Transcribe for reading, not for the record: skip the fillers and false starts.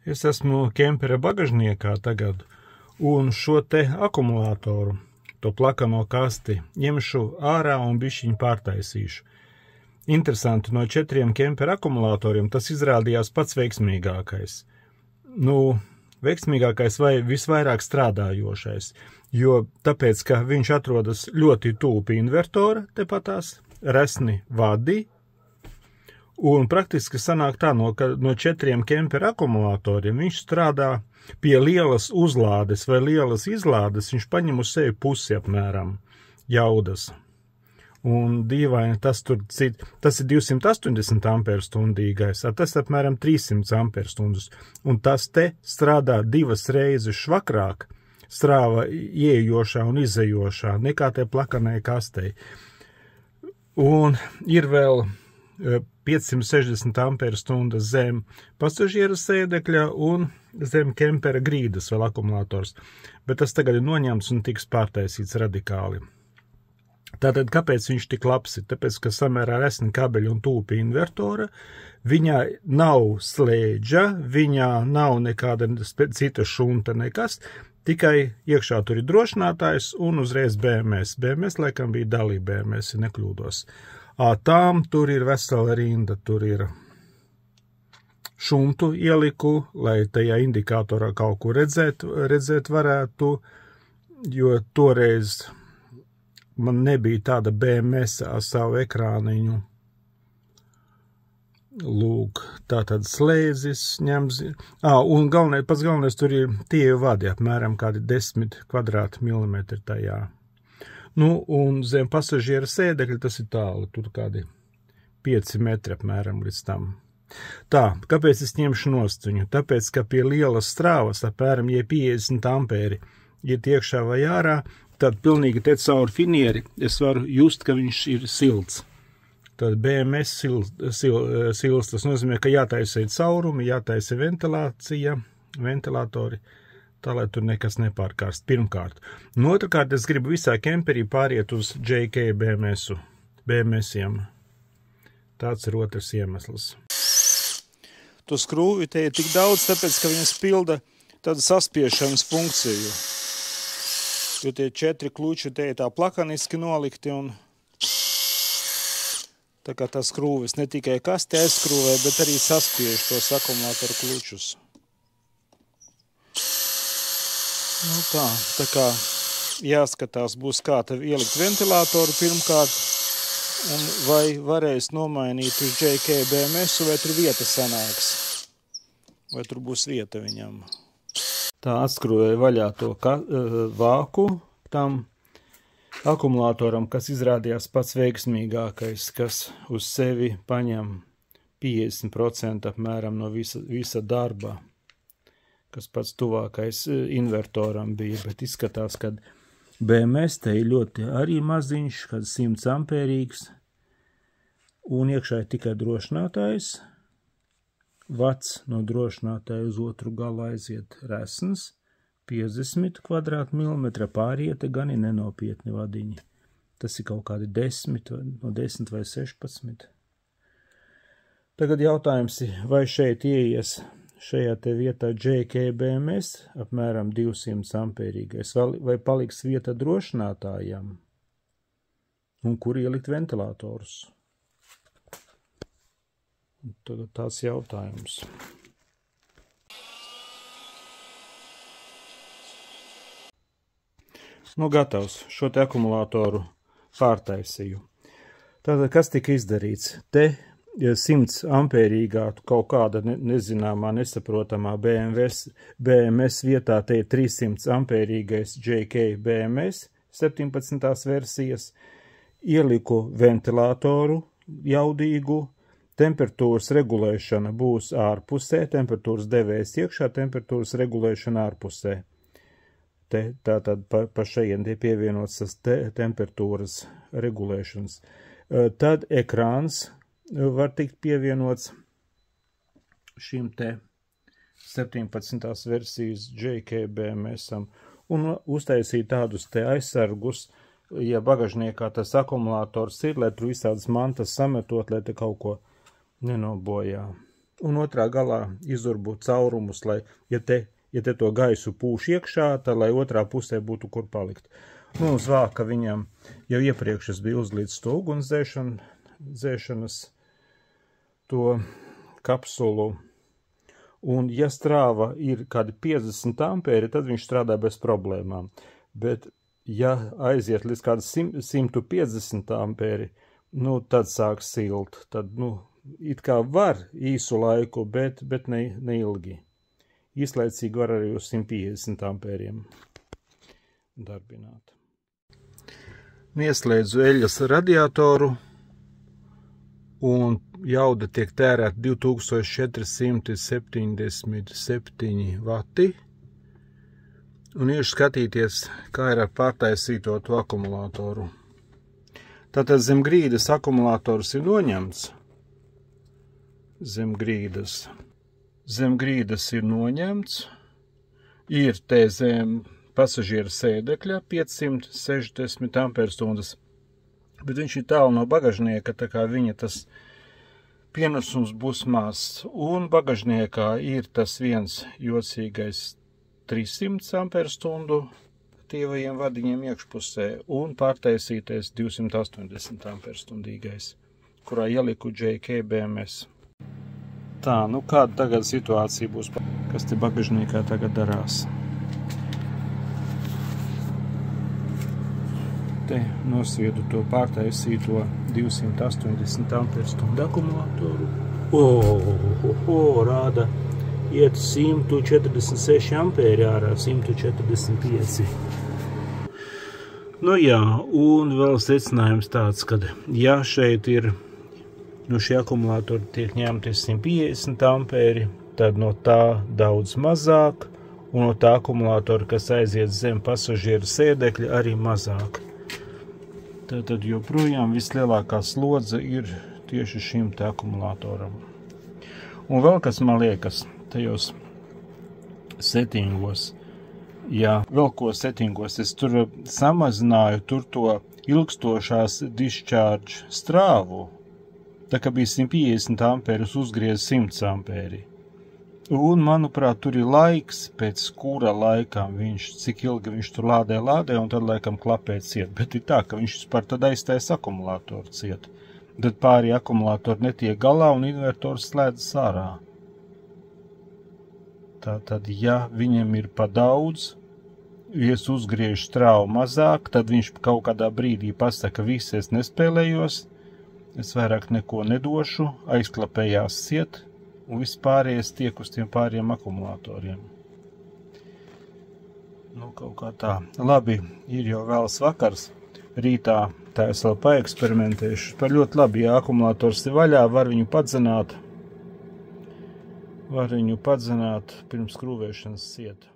Es esmu kempera bagažniekā tagad, un šo te akumulātoru, to plakano kasti, ņemšu ārā un bišķiņu pārtaisīšu. Interesanti, no 4 kempera akumulatoriem tas izrādījās pats veiksmīgākais. Veiksmīgākais vai visvairāk strādājošais, jo tāpēc, ka viņš atrodas ļoti tuvu pie invertora, tepatās, resni vadi, un praktiski sanāk tā, ka no 4 kempera akumulatoriem viņš strādā pie lielas uzlādes vai lielas izlādes, viņš paņem uz sevi pusi apmēram jaudas. Un dīvaini, tas ir 280 amperstuntīgais, tas apmēram 300 amperstundus, un tas te strādā 2 reizes švakrāk strāva ieejošā un izejošā nekā tie plakanai kastei. Un ir vēl 560 amperstundas zem pasažiera sēdekļa un zem kempera grīdas vēl akumulators, bet tas tagad ir noņemts un tiks pārtaisīts radikāli. Tātad, kāpēc viņš tik labs ir? Tāpēc, ka samērā resni kabeļi un tuvu pie invertora, viņā nav slēdža, viņā nav nekāda cita šunta nekas, tikai iekšā tur ir drošinātājs un uzreiz BMS. BMS laikam bija dalība BMS, ja nekļūdos. Tām tur ir vesela rinda, tur ir šuntu ieliku, lai tajā indikatorā kaut ko redzēt varētu, jo toreiz man nebija tāda BMS ar savu ekrāniņu. Lūk, tātad slēdzis ņems. Un pats galvenais tur ir tie vadi, apmēram kādi 10 kvadrātmilimetri tajā. Un zem pasažiera sēdekļa tas ir tālu, tur kādi 5 metri apmēram līdz tam. Tā, kāpēc es ņemšu nost viņu? Tāpēc, ka pie lielas strāvas, apmēram, ja 50 ampēri iet iekšā vai ārā, tad pilnīgi te caur finieri es varu just, ka viņš ir silts. Tad BMS silts, tas nozīmē, ka jātaisa caurumi, jātaisa ventilatori, tā, lai tur nekas nepārkārst, pirmkārt. Otrkārt, es gribu visā kemperī pāriet uz JK BMS-iem. Tāds ir otrs iemesls. To skrūvi te ir tik daudz, tāpēc, ka viņas pilda tādu saspiešanas funkciju. Jo tie 4 kluči te ir tā plakaniski nolikti un tā kā tā skrūvis ne tikai kasti aizskrūvē, bet arī saspiež tos akumulātoru klučus. Tā kā jāskatās būs kā te ielikt ventilātoru pirmkārt, un vai varēs nomainīt uz JK BMS, vai tur vieta sanāks, vai tur būs vieta viņam. Tā atskrūvēja vaļā to vāku tam akumulātoram, kas izrādījās pats veiksmīgākais, kas uz sevi paņem 50% apmēram no visa darba, kas pats tuvākais invertoram bija, bet izskatās, ka BMS te ir ļoti arī maziņš, kad 100 ampērīgs, un iekšā ir tikai drošinātājs. Vats no drošinātāja uz otru galu aiziet resns, 50 kvadrātmilimetra, pāriete gan ir nenopietni vadiņi. Tas ir kaut kādi 10 vai 16. Tagad jautājums ir, vai šeit ieies šajā te vietā JK BMS apmēram 200 ampērīgais, vai paliks vieta drošinātājam, un kur ielikt ventilatorus? Tagad tās jautājums. Gatavs. Šo te akumulātoru pārtaisīju. Tātad, kas tika izdarīts? Te 100 ampērīgā kaut kāda nezināmā, nesaprotamā BMS vietā te ir 300 ampērīgais JK BMS 17. versijas. Ieliku ventilātoru jaudīgu. Temperatūras regulēšana būs ārpusē, temperatūras devējs iekšā, temperatūras regulēšana ārpusē. Tātad pa šajien tie pievienots tas temperatūras regulēšanas. Tad ekrāns var tikt pievienots šim te 17. versijas JK BMS-am un uztaisīt tādus te aizsargus, ja bagažniekā tas akumulātors ir, lai tur visādas mantas sametot, lai te kaut ko nenobojā. un otrā galā izurbu caurumus, lai, ja te to gaisu pūš iekšā, tad lai otrā pusē būtu kur palikt. Nu, uz vāka viņam jau iepriekš es biju uzlīdz to ugunsdzēšanas to kapsulu, un ja strāva ir kādi 50 ampēri, tad viņš strādā bez problēmām. Bet, ja aiziet līdz kādi 150 ampēri, nu, tad sāk silt. Tad, nu, it kā var īsu laiku, bet ne ilgi. Īslaicīgi var arī uz 150 ampēriem darbināt. Ieslēdzu eļas radiatoru, un jauda tiek tērēta 2477 vati. Un iešu skatīties, kā ir ar pārtaisīto to akumulātoru. Tātad zem grīdas akumulators ir noņemts. Zem grīdas ir noņemts. Ir te zem pasažiera sēdekļa 560 amperstundas, bet viņš ir tālu no bagažnieka, tā kā viņa tas pienesums būs mazs. Un bagažniekā ir tas viens jocīgais 300 amperstundu aktīvajiem vadiņiem iekšpusē un pārtaisītais 280 amperstundīgais, kurā ieliku JK BMS. Tā, nu kāda tagad situācija būs, kas te bagažniekā tagad darās? Te nosviedu to pārtaisīto 280 amperstundu akumulātoru. Rāda iet 146 ampēri ārā, 145. Nu jā, un vēl secinājums tāds, ka ja šeit ir, no šī akumulātora tiek ņemti 150 ampēri, tad no tā daudz mazāk, un no tā akumulātora, kas aiziet zem pasažiera sēdekļa, arī mazāk. Tātad joprojām vislielākā slodze ir tieši šim te akumulātoram. Un vēl kas man liekas, tajos settingos, vēl ko settingos, es tur samazināju to ilgstošās discharge strāvu, tā kā bija 150 ampēri, uzgriez 100 ampēri. Un, manuprāt, tur ir laiks, pēc kura laikam cik ilgi viņš tur lādē, un tad laikam klapē ciet. Bet ir tā, ka viņš par tad aiztais akumulātoru ciet. Tad pārī akumulātori netiek galā un invertors slēdzas ārā. Tātad, ja viņam ir pa daudz, es uzgriežu strāvu mazāk, tad viņš kaut kādā brīdī pasaka, visi es nespēlējos, es vairāk neko nedošu, aizklapējās ciet, un viss pārējais tiek uz tiem pāriem akumulatoriem. Nu, kaut kā tā. Labi, ir jau vēls vakars. Rītā tā es vēl paeksperimentēšu. Par ļoti labi, ja akumulators ir vaļā, var viņu padzenāt pirms skrūvēšanas ciet.